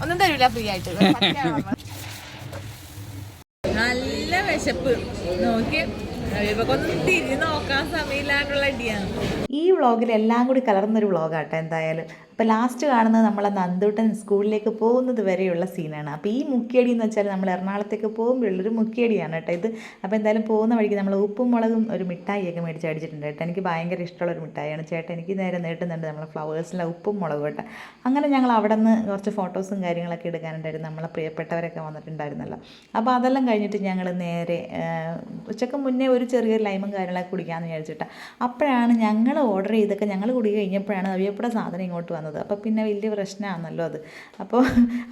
ഒന്നും തരൂല ഫ്രീ ആയിട്ട്. നല്ല വിശപ്പ് നോക്കി ഇവക്കൊന്നും തിരിഞ്ഞ് നോക്കാൻ സമയമില്ലാണ്ടുള്ള അടിയാണ്. ഈ വ്ളോഗിൽ എല്ലാം കൂടി കലർന്നൊരു വ്ളോഗാട്ടോ എന്തായാലും. അപ്പോൾ ലാസ്റ്റ് കാണുന്നത് നമ്മളെ നന്ദൂട്ടൻ സ്കൂളിലേക്ക് പോകുന്നത് വരെയുള്ള സീനാണ്. അപ്പോൾ ഈ മുക്കിയടി എന്ന് വെച്ചാൽ നമ്മൾ എറണാകുളത്തേക്ക് പോകുമ്പോഴുള്ളൊരു മുക്കിയടിയാണ് കേട്ടോ ഇത്. അപ്പോൾ എന്തായാലും പോകുന്ന വഴിക്ക് നമ്മൾ ഉപ്പും മുളകും ഒരു മിഠായിയൊക്കെ മേടിച്ച് അടിച്ചിട്ടുണ്ട് കേട്ടോ. എനിക്ക് ഭയങ്കര ഇഷ്ടമുള്ളൊരു മിഠായിയാണ്. ചേട്ടൻ എനിക്ക് നേരെ നീട്ടുന്നുണ്ട് നമ്മളെ ഫ്ലവേഴ്സിലെ ഉപ്പും മുളകും കേട്ടോ. അങ്ങനെ ഞങ്ങൾ അവിടെ നിന്ന് കുറച്ച് ഫോട്ടോസും കാര്യങ്ങളൊക്കെ എടുക്കാനുണ്ടായിരുന്നു. നമ്മളെ പ്രിയപ്പെട്ടവരൊക്കെ വന്നിട്ടുണ്ടായിരുന്നല്ലോ. അപ്പോൾ അതെല്ലാം കഴിഞ്ഞിട്ട് ഞങ്ങൾ നേരെ ഉച്ചക്ക് മുന്നേ ഒരു ചെറിയൊരു ലൈമും കാര്യങ്ങളൊക്കെ കുടിക്കാമെന്ന് വിചാരിച്ചിട്ടാണ്. അപ്പോഴാണ് ഞങ്ങൾ ഓർഡർ ചെയ്തൊക്കെ ഞങ്ങൾ കുടി കഴിഞ്ഞപ്പോഴാണ് അവിയപ്പുടെ സാധനം ഇങ്ങോട്ട് വന്നത്. അപ്പോൾ പിന്നെ വലിയ പ്രശ്നമാണല്ലോ അത്. അപ്പോൾ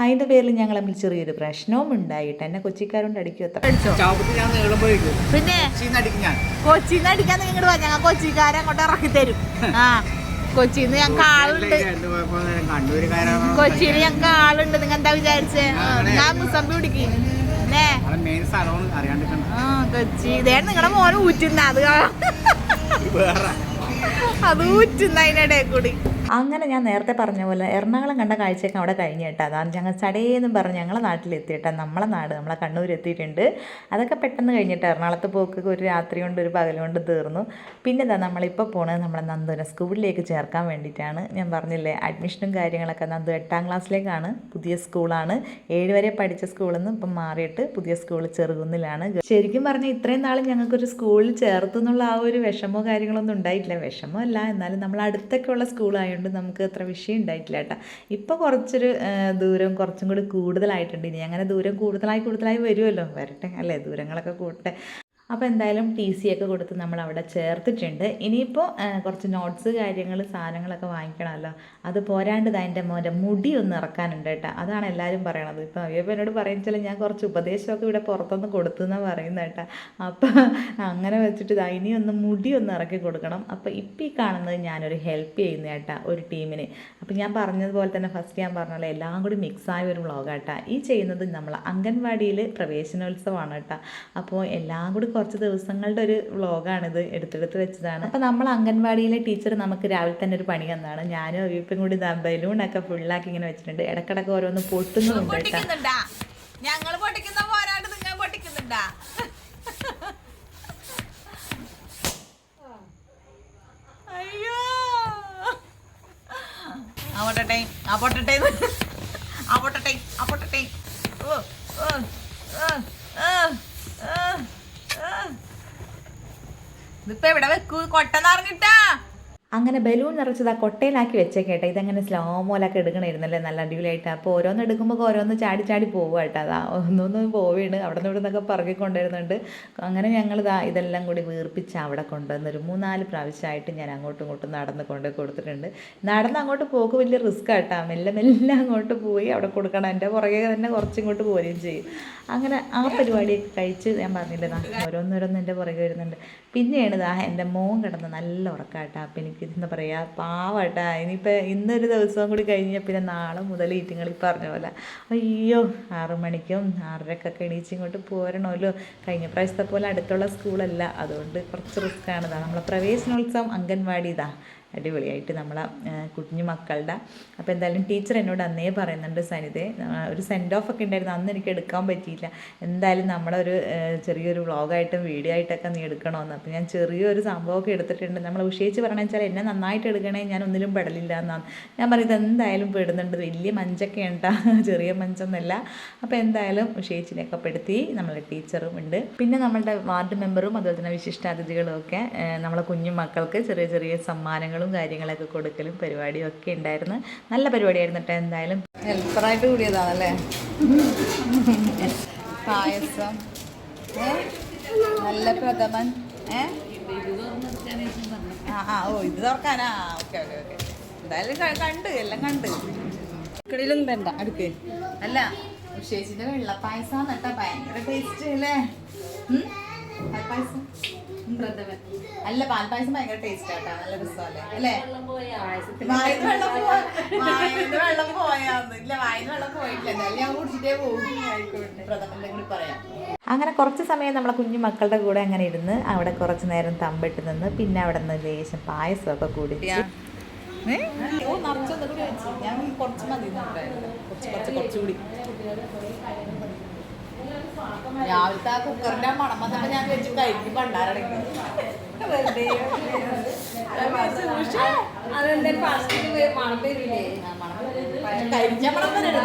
അതിൻ്റെ പേരിൽ ഞങ്ങൾ തമ്മിൽ ചെറിയൊരു പ്രശ്നവും ഉണ്ടായിട്ട് എന്നെ കൊച്ചിക്കാരോണ്ട് അടിക്കും. പിന്നെ കൊച്ചിന്ന് അടിക്കാൻ ഇങ്ങോട്ട് പോകാം, ഞങ്ങൾ കൊച്ചിക്കാരെ അങ്ങോട്ട് ഇറക്കി തരും. ആ കൊച്ചിന്ന് ഞങ്ങൾക്ക് ആളുണ്ട്, കൊച്ചിയിൽ ഞങ്ങൾക്ക് ആളുണ്ട്. നിങ്ങൾ എന്താ വിചാരിച്ചേ? ഞാൻ മുസമ്പി പിടിക്കും കൊച്ചി. ഇതേ നിങ്ങളുടെ മോനെ ഊറ്റുന്ന അത് ഊറ്റുന്ന അതിനിടയിൽ കൂടി. അങ്ങനെ ഞാൻ നേരത്തെ പറഞ്ഞ പോലെ എറണാകുളം കണ്ട കാഴ്ചയൊക്കെ അവിടെ കഴിഞ്ഞ് കേട്ടോ. അതാണ് ഞങ്ങൾ ചടേന്നും പറഞ്ഞ് ഞങ്ങളെ നാട്ടിലെത്തി കേട്ടോ. നമ്മളെ നാട് നമ്മളെ കണ്ണൂർ എത്തിയിട്ടുണ്ട്. അതൊക്കെ പെട്ടെന്ന് കഴിഞ്ഞിട്ട് എറണാകുളത്ത് പോക്ക് ഒരു രാത്രി കൊണ്ട് ഒരു പകൽ കൊണ്ട് തീർന്നു. പിന്നെ എന്താ നമ്മളിപ്പോൾ പോണത് നമ്മളെ നന്ദുവിനെ സ്കൂളിലേക്ക് ചേർക്കാൻ വേണ്ടിയിട്ടാണ്. ഞാൻ പറഞ്ഞില്ലേ അഡ്മിഷനും കാര്യങ്ങളൊക്കെ. നന്ദു 8ാം ക്ലാസ്സിലേക്കാണ്, പുതിയ സ്കൂളാണ്. 7 വരെ പഠിച്ച സ്കൂളിൽ നിന്ന് ഇപ്പം മാറിയിട്ട് പുതിയ സ്കൂൾ ചെറുകുന്നിലാണ്. ശരിക്കും പറഞ്ഞാൽ ഇത്രയും നാളും ഞങ്ങൾക്കൊരു സ്കൂളിൽ ചേർത്തു എന്നുള്ള ആ ഒരു വിഷമോ കാര്യങ്ങളൊന്നും ഉണ്ടായിട്ടില്ല. വിഷമമല്ല, എന്നാലും നമ്മൾ അടുത്തൊക്കെയുള്ള സ്കൂളായതുകൊണ്ട് നമുക്ക് അത്ര വിഷയം ഉണ്ടായിട്ടില്ല കേട്ടോ. ഇപ്പോൾ കുറച്ചൊരു ദൂരം കുറച്ചും കൂടി കൂടുതലായിട്ടുണ്ട്. ഇനി അങ്ങനെ ദൂരം കൂടുതലായി വരുമല്ലോ, വരട്ടെ അല്ലേ, ദൂരങ്ങളൊക്കെ കൂട്ടെ. അപ്പോൾ എന്തായാലും TC ഒക്കെ കൊടുത്ത് നമ്മൾ അവിടെ ചേർത്തിട്ടുണ്ട്. ഇനിയിപ്പോൾ കുറച്ച് നോട്ട്സ് കാര്യങ്ങൾ സാധനങ്ങളൊക്കെ വാങ്ങിക്കണമല്ലോ. അത് പോരാണ്ട് അതിൻ്റെ മോൻ്റെ മുടി ഒന്ന് ഇറക്കാനുണ്ട് കേട്ടോ. അതാണ് എല്ലാവരും പറയണത്. ഇപ്പോൾ അയ്യപ്പോൾ എന്നോട് പറയുമ്പോൾ ഞാൻ കുറച്ച് ഉപദേശമൊക്കെ ഇവിടെ പുറത്തൊന്ന് കൊടുത്തു എന്നാണ് പറയുന്നത് കേട്ടോ. അപ്പോൾ അങ്ങനെ വെച്ചിട്ട് ഇനിയൊന്ന് മുടി ഒന്ന് ഇറക്കി കൊടുക്കണം. അപ്പോൾ ഇപ്പോൾ ഈ കാണുന്നത് ഞാനൊരു ഹെൽപ്പ് ചെയ്യുന്ന കേട്ടോ ഒരു ടീമിന്. അപ്പോൾ ഞാൻ പറഞ്ഞതുപോലെ തന്നെ ഫസ്റ്റ് ഞാൻ പറഞ്ഞല്ലോ എല്ലാം കൂടി മിക്സായ ഒരു വ്ളോഗാട്ടോ. ഈ ചെയ്യുന്നത് നമ്മൾ അംഗൻവാടിയിൽ പ്രവേശനോത്സവമാണ് കേട്ടോ. അപ്പോൾ എല്ലാം കൂടി കുറച്ച് ദിവസങ്ങളുടെ ഒരു വ്ളോഗാണിത്, എടുത്തെടുത്ത് വെച്ചതാണ്. അപ്പോൾ നമ്മൾ അംഗൻവാടിയിലെ ടീച്ചർ നമുക്ക് രാവിലെ തന്നെ ഒരു പണി തന്നാണ്. ഞാനും ഇപ്പം കൂടി ബലൂണൊക്കെ ഫുള്ളാക്കി ഇങ്ങനെ വെച്ചിട്ടുണ്ട്. ഇടക്കിടക്ക് ഓരോന്ന് പൊട്ടുന്നുണ്ട് കേട്ടോ. ഞങ്ങൾ പൊട്ടിക്കുന്ന പോരാണ്ട് നിങ്ങൾ പൊട്ടിക്കുന്നുണ്ടാ? അയ്യോ ആവട്ടെ ആവട്ടെ ആവട്ടെ ആവട്ടെ. ഓ ഓ ഇതിപ്പോ എവിടെ വെക്കൂ? കൊട്ടന്നറിഞ്ഞിട്ടാ. അങ്ങനെ ബലൂൺ നിറച്ചത് ആ കൊട്ടയിലാക്കി വെച്ചേക്കേട്ടെ. ഇതങ്ങനെ സ്ലോമോലൊക്കെ എടുക്കണമായിരുന്നല്ലേ, നല്ല അടിപൊളിയായിട്ട്. അപ്പോൾ ഓരോന്ന് എടുക്കുമ്പോൾ ഓരോന്ന് ചാടി പോവുക കേട്ടോ. അതാ ഒന്നൊന്നും പോവുകയാണ്, അവിടെ നിന്ന് ഇവിടെ നിന്നൊക്കെ പറക്കി കൊണ്ടുവരുന്നുണ്ട്. അങ്ങനെ ഞങ്ങൾ ഇതെല്ലാം കൂടി വീർപ്പിച്ച് അവിടെ കൊണ്ടുവന്നൊരു 3-4 പ്രാവശ്യമായിട്ട് ഞാൻ അങ്ങോട്ടും ഇങ്ങോട്ടും നടന്ന് കൊണ്ട് കൊടുത്തിട്ടുണ്ട്. നടന്ന് അങ്ങോട്ട് പോക്ക് വലിയ റിസ്ക് കേട്ടോ. മെല്ലെ അങ്ങോട്ട് പോയി അവിടെ കൊടുക്കണം. എൻ്റെ പുറകെ തന്നെ കുറച്ചിങ്ങോട്ട് പോരുകയും ചെയ്യും. അങ്ങനെ ആ പരിപാടിയൊക്കെ കഴിച്ച് ഞാൻ പറഞ്ഞില്ലേ ഓരോന്നോരോന്ന് എൻ്റെ പുറകെ വരുന്നുണ്ട്. പിന്നെയാണ് എൻ്റെ മോൻ കിടന്ന് നല്ല ഉറക്കാട്ടോ. അപ്പം എനിക്ക് എന്താ പറയുക, പാവട്ടാ. ഇനിയിപ്പോൾ ഇന്നൊരു ദിവസവും കൂടി കഴിഞ്ഞാൽ പിന്നെ നാളെ മുതൽ ഈറ്റിങ്ങളിൽ പറഞ്ഞ പോലെ അയ്യോ 6 മണിക്കും 6:30ക്കൊക്കെ എണീച്ചിങ്ങോട്ട് പോരണമല്ലോ. കഴിഞ്ഞ പ്രാവശ്യത്തെ പോലെ അടുത്തുള്ള സ്കൂളല്ല, അതുകൊണ്ട് കുറച്ച് റിസ്ക്കാണ്. നമ്മളെ പ്രവേശനോത്സവം അംഗൻവാടി അടിപൊളിയായിട്ട് നമ്മളെ കുഞ്ഞു മക്കളുടെ. അപ്പോൾ എന്തായാലും ടീച്ചർ എന്നോട് അന്നേ പറയുന്നുണ്ട്, സനിതേ ഒരു സെൻഡ് ഓഫ് ഒക്കെ ഉണ്ടായിരുന്നു, അന്ന് എനിക്ക് എടുക്കാൻ പറ്റിയില്ല. എന്തായാലും നമ്മളൊരു ചെറിയൊരു വ്ളോഗായിട്ടും വീഡിയോ ആയിട്ടൊക്കെ നീ എടുക്കണമെന്ന്. അപ്പോൾ ഞാൻ ചെറിയൊരു സംഭവമൊക്കെ എടുത്തിട്ടുണ്ട്. നമ്മൾ വിഷയിച്ച് പറയണമെന്ന് വെച്ചാൽ എന്നെ നന്നായിട്ട് എടുക്കണേ, ഞാൻ ഒന്നിലും പെടലില്ല എന്നാണ് ഞാൻ പറയുന്നത്. എന്തായാലും പെടുന്നുണ്ട്, വലിയ മഞ്ചൊക്കെ ഉണ്ടാ, ചെറിയ മഞ്ചൊന്നുമല്ല. അപ്പോൾ എന്തായാലും വിഷയിച്ചിനെയൊക്കെ പെടുത്തി നമ്മളെ ടീച്ചറും ഉണ്ട്. പിന്നെ നമ്മളുടെ വാർഡ് മെമ്പറും അതുപോലെ തന്നെ വിശിഷ്ടാതിഥികളും ഒക്കെ നമ്മളെ കുഞ്ഞു മക്കൾക്ക് ചെറിയ ചെറിയ സമ്മാനങ്ങളും കാര്യങ്ങളൊക്കെ കൊടുക്കലും പരിപാടിയും ഒക്കെ ഉണ്ടായിരുന്നു. നല്ല പരിപാടിയായിരുന്നു കേട്ടോ. എന്തായാലും ഹെൽപ്പറായിട്ട് കൂടിയതാണല്ലേ. പായസം, നല്ല പ്രഥമൻ. ഓ ഇത് തുറക്കാനാ. ഓക്കെ എന്തായാലും കണ്ട് എല്ലാം കണ്ട്. ഇക്കടിയിലൊന്നും വേണ്ട അടുക്ക്. അല്ല വിശേഷിന്റെ വെള്ളപ്പായസം കേട്ടോ, ഭയങ്കര ടേസ്റ്റ് അല്ലേ. പാൽപ്പായസം അല്ല, പാൽപ്പായസം ഭയങ്കര ടേസ്റ്റ് ആട്ടാ, നല്ല രസമല്ലേ അല്ലേ. വായിന്ന് വെള്ളം പോയാന്ന് ഇല്ല, വായിന്ന് വെള്ളം പോയിട്ടില്ല. എന്തായാലും ഞാൻ കുടിച്ചിട്ടേ പോകും. ആയിക്കോട്ടെ, പ്രഥമന്റെ കൂടി പറയാം. അങ്ങനെ കുറച്ച് സമയം നമ്മളെ കുഞ്ഞു മക്കളുടെ കൂടെ അങ്ങനെ ഇരുന്ന് അവിടെ കുറച്ച് നേരം തമ്പിട്ട് നിന്ന് പിന്നെ അവിടെ നിന്ന് ലേശം പായസമൊക്കെ കുടിച്ച് നിറച്ചൊന്നും കൂടി വെച്ചു. ഞാൻ കുറച്ച് മതി കുറച്ചുകൂടി. രാവിലത്തെ ആ കുക്കറിന്റെ മണം വന്നപ്പോ ഞാൻ വെച്ച് കഴിക്കും പണ്ടാരടക്കി. കരിഞ്ഞ മണം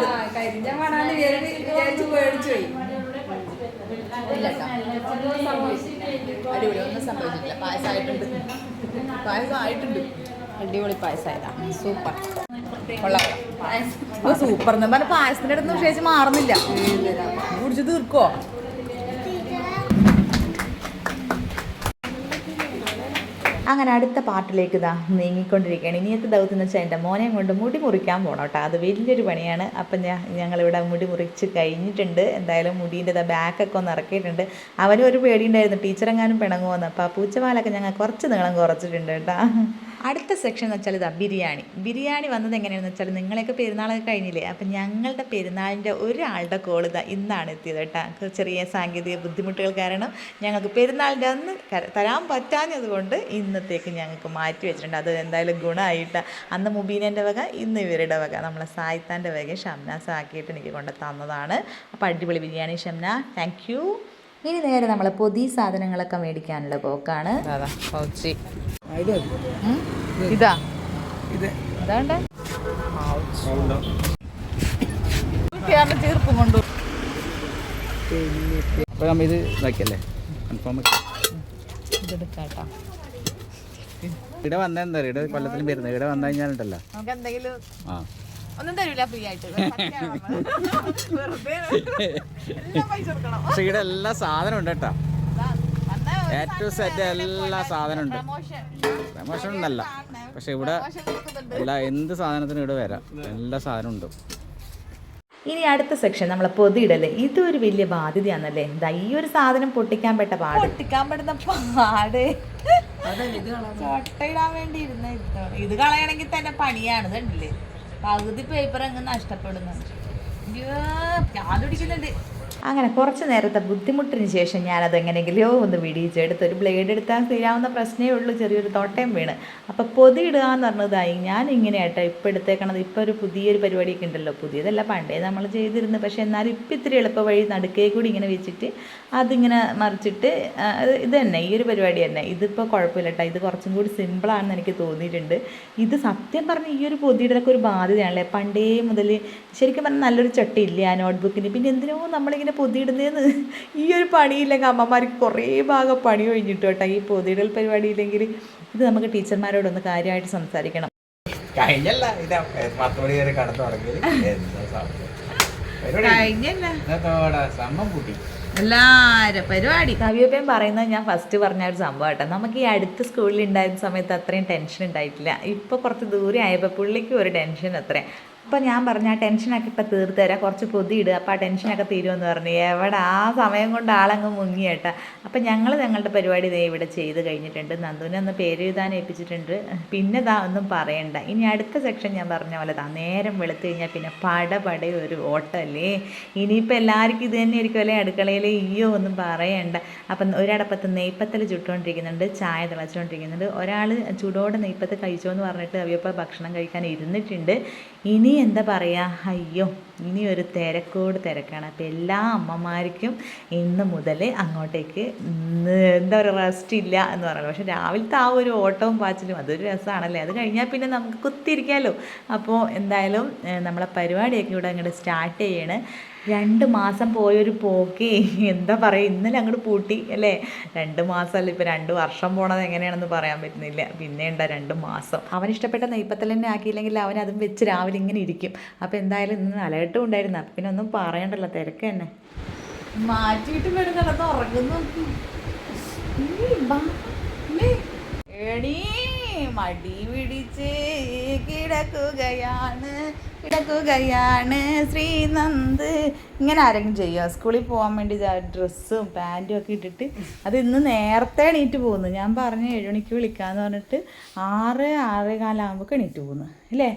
കരിഞ്ഞ മണാന്ന് വിചാരിച്ച് പേടിച്ചു പോയി. അടിപൊളി, ഒന്നും സംഭവിച്ചിട്ടില്ല. പായസമായിട്ടുണ്ട്. അടിപൊളി പായസമായതാ. സൂപ്പർ കൊള്ളാം. സൂപ്പർ എന്ന് പറഞ്ഞ പായസത്തിന്റെ അടുത്ത് വിശേഷിച്ച് മാറുന്നില്ല. കുടിച്ച് തീർക്കോ? അങ്ങനെ അടുത്ത പാർട്ടിലേക്ക് ഇതാ നീങ്ങിക്കൊണ്ടിരിക്കുകയാണ്. ഇനിയത്തെ ദൗത്യം എന്ന് വെച്ചാൽ എൻ്റെ മോനെയും കൊണ്ട് മുടി മുറിക്കാൻ പോകണം കേട്ടോ. അത് വലിയൊരു പണിയാണ്. അപ്പം ഞങ്ങളിവിടെ മുടി മുറിച്ച് കഴിഞ്ഞിട്ടുണ്ട്. എന്തായാലും മുടീൻ്റെ ബാക്കൊക്കെ ഒന്ന് ഇറക്കിയിട്ടുണ്ട്. അവനും ഒരു പേടിയുണ്ടായിരുന്നു, ടീച്ചറെങ്ങാനും പിണങ്ങുമെന്ന്. അപ്പോൾ ആ പൂച്ചപാലൊക്കെ ഞങ്ങൾ കുറച്ച് നീളം കുറച്ചിട്ടുണ്ട് കേട്ടോ. അടുത്ത സെക്ഷൻ എന്ന് വെച്ചാൽ ഇതാ ബിരിയാണി വന്നത് എങ്ങനെയാണെന്ന് വെച്ചാൽ നിങ്ങളെയൊക്കെ പെരുന്നാളൊക്കെ കഴിഞ്ഞില്ലേ. അപ്പം ഞങ്ങളുടെ പെരുന്നാളിൻ്റെ ഒരാളുടെ കോൾ ഇതാ ഇന്നാണ് എത്തിയത് കേട്ടോ. ചെറിയ സാങ്കേതിക ബുദ്ധിമുട്ടുകൾ കാരണം ഞങ്ങൾക്ക് പെരുന്നാളിൻ്റെ അന്ന് തരാൻ പറ്റാഞ്ഞതുകൊണ്ട് ഇന്നത്തേക്ക് ഞങ്ങൾക്ക് മാറ്റി വെച്ചിട്ടുണ്ട്. അത് എന്തായാലും ഗുണമായിട്ട്. അന്ന് മുബീനൻ്റെ വക, ഇന്ന് ഇവരുടെ വക, നമ്മളെ സായിത്താൻ്റെ വക ഷംനാസ് ആക്കിയിട്ട് എനിക്ക് കൊണ്ട് തന്നതാണ്. അപ്പോൾ അടിപൊളി ബിരിയാണി ഷംന, താങ്ക് യു. ഇനി നേരെ നമ്മൾ പുതിയ സാധനങ്ങളൊക്കെ മേടിക്കാനുള്ള പോക്കാണ്. ഇതാ അതാണ്ട് ചെറുപ്പം കൊണ്ടു ഇത് ഇതാക്കിയല്ലേ കൺഫേം ഇതെടുക്കാട്ടോ. ഇവിടെ വന്നാൽ എന്താ പറയുക, ഇവിടെ കൊല്ലത്തിലും വരുന്നത്. ഇവിടെ വന്നു കഴിഞ്ഞാലുണ്ടല്ലോ നമുക്ക് എന്തെങ്കിലും ആ ഒന്നും തരൂല ഫ്രീ ആയിട്ട്. പക്ഷെ ഇവിടെ എല്ലാ സാധനം ഉണ്ട് കേട്ടോ. ഏറ്റവും സെറ്റ് എല്ലാ സാധനം ഉണ്ട്. പ്രമോഷൻ ഒന്നല്ല, പക്ഷെ ഇവിടെ എന്ത് സാധനത്തിനും ഇവിടെ വരാം. എല്ലാ സാധനവും ഉണ്ട്. ഇനി അടുത്ത സെക്ഷൻ നമ്മളെ പൊതിയിടല്ലേ. ഇതൊരു വലിയ ബാധ്യതയാണല്ലേ. ഈ ഒരു സാധനം പൊട്ടിക്കാൻ പറ്റുന്ന പാട് ചൊട്ടയിടാൻ വേണ്ടി ഇരുന്ന ഇത് കളയണമെങ്കിൽ തന്നെ പണിയാണ്. കണ്ടില്ലേ, പകുതി പേപ്പർ അങ്ങ് നഷ്ടപ്പെടുന്നുണ്ട്. യാതൊടിക്കുന്നുണ്ട്. അങ്ങനെ കുറച്ച് നേരത്തെ ബുദ്ധിമുട്ടിന് ശേഷം ഞാനത് എങ്ങനെയെങ്കിലോ ഒന്ന് വിടിയിച്ചെടുത്ത് ഒരു ബ്ലേഡ് എടുത്താൽ തീരാവുന്ന പ്രശ്നമേ ഉള്ളൂ. ചെറിയൊരു തോട്ടയും വീണ്. അപ്പോൾ പൊതി ഇടുക എന്ന് പറഞ്ഞതായി ഞാൻ ഇങ്ങനെയാട്ടോ ഇപ്പോൾ എടുത്തേക്കണത്. ഇപ്പോൾ ഒരു പുതിയൊരു പരിപാടിയൊക്കെ ഉണ്ടല്ലോ. പുതിയതല്ല, പണ്ടേ നമ്മൾ ചെയ്തിരുന്നു. പക്ഷേ എന്നാലും ഇപ്പം ഇത്തിരി എളുപ്പ വഴി നടുക്കേ കൂടി ഇങ്ങനെ വെച്ചിട്ട് അതിങ്ങനെ മറിച്ചിട്ട് ഇത് തന്നെ ഈ ഒരു പരിപാടി തന്നെ. ഇതിപ്പോൾ കുഴപ്പമില്ല കേട്ടോ. ഇത് കുറച്ചും കൂടി സിമ്പിളാണെന്ന് എനിക്ക് തോന്നിയിട്ടുണ്ട്. ഇത് സത്യം പറഞ്ഞാൽ ഈ ഒരു പൊതിയിടലൊക്കെ ഒരു ബാധ്യതയാണല്ലേ. പണ്ടേ മുതൽ ശരിക്കും പറഞ്ഞാൽ നല്ലൊരു ചട്ടിയില്ല ആ നോട്ട്ബുക്കിന്. പിന്നെ എന്തിനോ നമ്മളിങ്ങനെ പൊതിയിടുന്നതെന്ന് ഈ ഒരു പണിയില്ലെങ്കിൽ അമ്മമാർക്ക് കുറേ ഭാഗം പണി കഴിഞ്ഞിട്ട് കേട്ടോ. ഈ പൊതിയിടൽ പരിപാടിയില്ലെങ്കിൽ ഇത് നമുക്ക് ടീച്ചർമാരോടൊന്ന് കാര്യമായിട്ട് സംസാരിക്കണം. കഴിഞ്ഞല്ല എല്ലാവരും പരിപാടി കവിയപ്പയും പറയുന്നത് ഞാൻ ഫസ്റ്റ് പറഞ്ഞ ഒരു സംഭവം കേട്ടോ. നമുക്ക് ഈ അടുത്ത സ്കൂളിൽ ഉണ്ടായിരുന്ന സമയത്ത് അത്രയും ടെൻഷൻ ഉണ്ടായിട്ടില്ല. ഇപ്പോൾ കുറച്ച് ദൂരെ ആയപ്പോൾ പുള്ളിക്കും ഒരു ടെൻഷൻ അത്രയും. അപ്പോൾ ഞാൻ പറഞ്ഞു ആ ടെൻഷനൊക്കെ ഇപ്പോൾ തീർത്ത് തരാം, കുറച്ച് പൊതി ഇടുക, അപ്പോൾ ആ ടെൻഷനൊക്കെ തീരുമെന്ന് പറഞ്ഞു. എവിടെ ആ സമയം കൊണ്ട് ആളങ്ങ് മുങ്ങി കേട്ടോ. അപ്പം ഞങ്ങളുടെ പരിപാടി ഇതേ ഇവിടെ ചെയ്ത് കഴിഞ്ഞിട്ടുണ്ട്. നന്ദുവിനെ ഒന്ന് പേര് എഴുതാൻ ഏൽപ്പിച്ചിട്ടുണ്ട്. പിന്നെ ഒന്നും പറയണ്ട. ഇനി അടുത്ത സെക്ഷൻ ഞാൻ പറഞ്ഞ പോലെ നേരം വെളുത്ത് കഴിഞ്ഞാൽ പിന്നെ പടപട ഒരു ഓട്ടമല്ലേ. ഇനിയിപ്പോൾ എല്ലാവർക്കും ഇത് തന്നെ ആയിരിക്കുമല്ലേ അടുക്കളയിൽ. ഈയോ ഒന്നും പറയണ്ട. അപ്പം ഒരടപ്പത്ത് നെയ്പ്പത്തൽ ചുട്ടുകൊണ്ടിരിക്കുന്നുണ്ട്, ചായ തിളച്ചുകൊണ്ടിരിക്കുന്നുണ്ട്. ഒരാൾ ചൂടോടെ നെയ്പ്പത്ത് കഴിച്ചോ എന്ന് പറഞ്ഞിട്ട് അവയപ്പോൾ ഭക്ഷണം കഴിക്കാൻ ഇരുന്നിട്ടുണ്ട്. ഇനി എന്താ പറയുക, അയ്യോ ഇനി ഒരു തിരക്കാണ്. അപ്പോൾ എല്ലാ അമ്മമാർക്കും ഇന്ന് മുതൽ അങ്ങോട്ടേക്ക് എന്താ പറയുക റെസ്റ്റ് ഇല്ല എന്ന് പറയുന്നത്. പക്ഷെ രാവിലത്തെ ആ ഒരു ഓട്ടവും പാച്ചിലും അതൊരു രസമാണല്ലേ. അത് കഴിഞ്ഞാൽ പിന്നെ നമുക്ക് കുത്തിരിക്കാമല്ലോ. അപ്പോൾ എന്തായാലും നമ്മളെ പരിപാടിയൊക്കെ ഇവിടെ അങ്ങോട്ട് സ്റ്റാർട്ട് ചെയ്യണം. 2 മാസം പോയൊരു പോക്കേ എന്താ പറയുക, ഇന്നലെ അങ്ങോട്ട് പൂട്ടി അല്ലേ. 2 മാസമല്ല, ഇപ്പോൾ 2 വർഷം പോണത് എങ്ങനെയാണെന്ന് പറയാൻ പറ്റുന്നില്ല. പിന്നെ ഉണ്ടാ 2 മാസം. അവനിഷ്ടപ്പെട്ട നെയ്പ്പത്തൽ തന്നെ ആക്കിയില്ലെങ്കിൽ അവൻ അതും വെച്ച് രാവിലെ ഇങ്ങനെ ഇരിക്കും. അപ്പോൾ എന്തായാലും ഇന്ന് അലർട്ടും ഉണ്ടായിരുന്നു. അപ്പം പിന്നെ ഒന്നും പറയണ്ടല്ലോ, തിരക്ക് തന്നെ. മാറ്റിയിട്ട് പേര് കിടന്ന് ഉറങ്ങുന്നു. മടി പിടിച്ച് കിടക്കുകയാണ് ശ്രീനന്ദ്. ഇങ്ങനെ ആരെങ്കിലും ചെയ്യുക സ്കൂളിൽ പോകാൻ വേണ്ടി ഡ്രസ്സും പാൻറ്റും ഒക്കെ ഇട്ടിട്ട്. അത് ഇന്ന് നേരത്തെ എണീറ്റ് പോകുന്നു. ഞാൻ പറഞ്ഞു 7 മണിക്ക് വിളിക്കാമെന്ന് പറഞ്ഞിട്ട് 6-6:15 എണീറ്റ് പോകുന്നു അല്ലേ.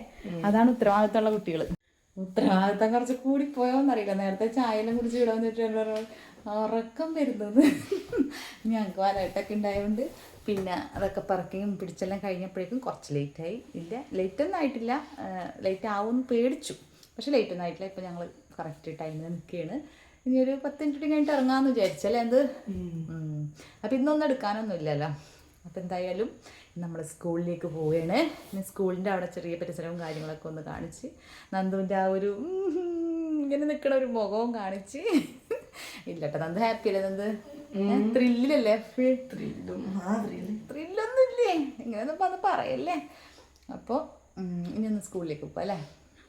അതാണ് ഉത്തരവാദിത്തമുള്ള കുട്ടികൾ. ഉത്തരവാദിത്തം കുറച്ച് കൂടിപ്പോയോന്നറിയില്ല. നേരത്തെ ചായയെല്ലാം കുറിച്ച് വിടാൻ വെച്ചിട്ട് ഉറക്കം വരുന്നത്. ഞങ്ങൾക്ക് വലട്ടൊക്കെ ഉണ്ടായതുകൊണ്ട് പിന്നെ അതൊക്കെ പറക്കുകയും പിടിച്ചെല്ലാം കഴിഞ്ഞപ്പോഴേക്കും കുറച്ച് ലേറ്റായി. ഇല്ല, ലേറ്റൊന്നും ആയിട്ടില്ല. ലേറ്റ് ആവുമെന്ന് പേടിച്ചു, പക്ഷെ ലേറ്റൊന്നും ആയിട്ടില്ല. ഇപ്പോൾ ഞങ്ങൾ കറക്റ്റ് ടൈമിൽ നിൽക്കുകയാണ്. ഇനി ഒരു 10 മിനിറ്റ് കഴിഞ്ഞിട്ട് ഇറങ്ങാമെന്ന് വിചാരിച്ചല്ലേ എന്ത്. അപ്പം ഇന്നൊന്നും എടുക്കാനൊന്നും ഇല്ലല്ലോ. അപ്പം എന്തായാലും നമ്മൾ സ്കൂളിലേക്ക് പോവുകയാണ്. പിന്നെ സ്കൂളിൻ്റെ അവിടെ ചെറിയ പരിസരവും കാര്യങ്ങളൊക്കെ ഒന്ന് കാണിച്ച് നന്ദുവിൻ്റെ ആ ഒരു ഇങ്ങനെ നിൽക്കണ ഒരു മുഖവും കാണിച്ച് ഇല്ല കേട്ടോ. നന്ദു ഹാപ്പി അല്ലേ? നന്ദു ത്രില്ലല്ലേ? ത്രില്ലൊന്നും ഇല്ലേ? ഇങ്ങനെയൊന്നും വന്ന് പറയല്ലേ. അപ്പോൾ ഇനി ഒന്ന് സ്കൂളിലേക്ക് പോകാം അല്ലേ?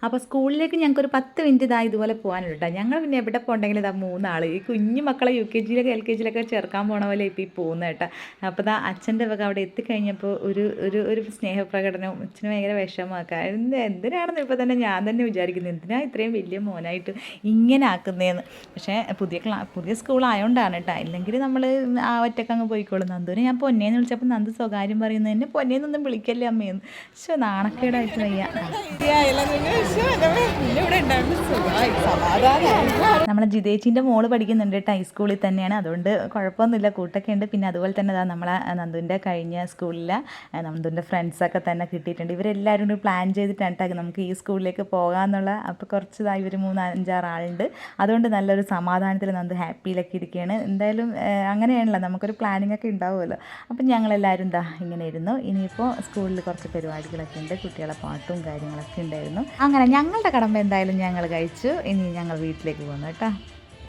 അപ്പോൾ സ്കൂളിലേക്ക് ഞങ്ങൾക്കൊരു 10 മിനിറ്റ് ഇതുപോലെ പോകാനുള്ളൂ കേട്ടോ. ഞങ്ങൾ പിന്നെ എവിടെ പോകണ്ടെങ്കിലും 3 ആൾ ഈ കുഞ്ഞു മക്കളെ UKG LKG ചേർക്കാൻ പോണ പോലെ ഇപ്പോൾ ഈ പോകുന്നത് കേട്ടോ. അപ്പോൾ അച്ഛൻ്റെ വക അവിടെ എത്തിക്കഴിഞ്ഞപ്പോൾ ഒരു സ്നേഹപ്രകടനവും അച്ഛന് ഭയങ്കര വിഷമമാക്കുക. എന്തിനാണെന്ന് ഇപ്പോൾ തന്നെ ഞാൻ തന്നെ വിചാരിക്കുന്നത്, എന്തിനാ ഇത്രയും വലിയ മോനായിട്ട് ഇങ്ങനെ ആക്കുന്നതെന്ന്. പക്ഷേ പുതിയ സ്കൂളായതുകൊണ്ടാണ് കേട്ടോ. ഇല്ലെങ്കിൽ നമ്മൾ ആ ഒറ്റക്ക് അങ്ങ് പോയിക്കോളും. നന്ദുവിനെ ഞാൻ പൊന്നേന്ന് വിളിച്ചപ്പോൾ നന്ദു സ്വകാര്യം പറയുന്നത് എന്നെ പൊന്നേന്നൊന്നും വിളിക്കല്ലേ അമ്മയെന്ന്. പക്ഷേ നാണക്കേടായിട്ട് വയ്യ. നമ്മളെ ജിതേച്ചിൻ്റെ മോള് പഠിക്കുന്നുണ്ട് കേട്ടോ, ഹൈസ്കൂളിൽ തന്നെയാണ്. അതുകൊണ്ട് കുഴപ്പമൊന്നുമില്ല, കൂട്ടൊക്കെ ഉണ്ട്. പിന്നെ അതുപോലെ തന്നെ നമ്മളെ നന്ദുവിൻ്റെ കഴിഞ്ഞ സ്കൂളിലെ നന്ദുവിൻ്റെ ഫ്രണ്ട്സൊക്കെ തന്നെ കിട്ടിയിട്ടുണ്ട്. ഇവരെല്ലാവരും കൂടി പ്ലാൻ ചെയ്തിട്ടാണ് കേട്ടോ നമുക്ക് ഈ സ്കൂളിലേക്ക് പോകാമെന്നുള്ള. അപ്പോൾ കുറച്ച് ഇവർ 3-5-6 ആളുണ്ട്. അതുകൊണ്ട് നല്ലൊരു സമാധാനത്തിൽ നന്ദു ഹാപ്പിയിലൊക്കെ ഇരിക്കുകയാണ്. എന്തായാലും അങ്ങനെയാണല്ലോ, നമുക്കൊരു പ്ലാനിങ് ഒക്കെ ഉണ്ടാവുമല്ലോ. അപ്പം ഞങ്ങളെല്ലാവരും ഇങ്ങനെ ഇരുന്നു. ഇനിയിപ്പോൾ സ്കൂളിൽ കുറച്ച് പരിപാടികളൊക്കെ ഉണ്ട്, കുട്ടികളെ പാട്ടും കാര്യങ്ങളൊക്കെ ഉണ്ടായിരുന്നു. അങ്ങനെ ഞങ്ങളുടെ കടമ്പ എന്തായാലും ഞങ്ങൾ കഴിച്ചു. ഇനി ഞങ്ങൾ വീട്ടിലേക്ക് പോകുന്നു കേട്ടോ.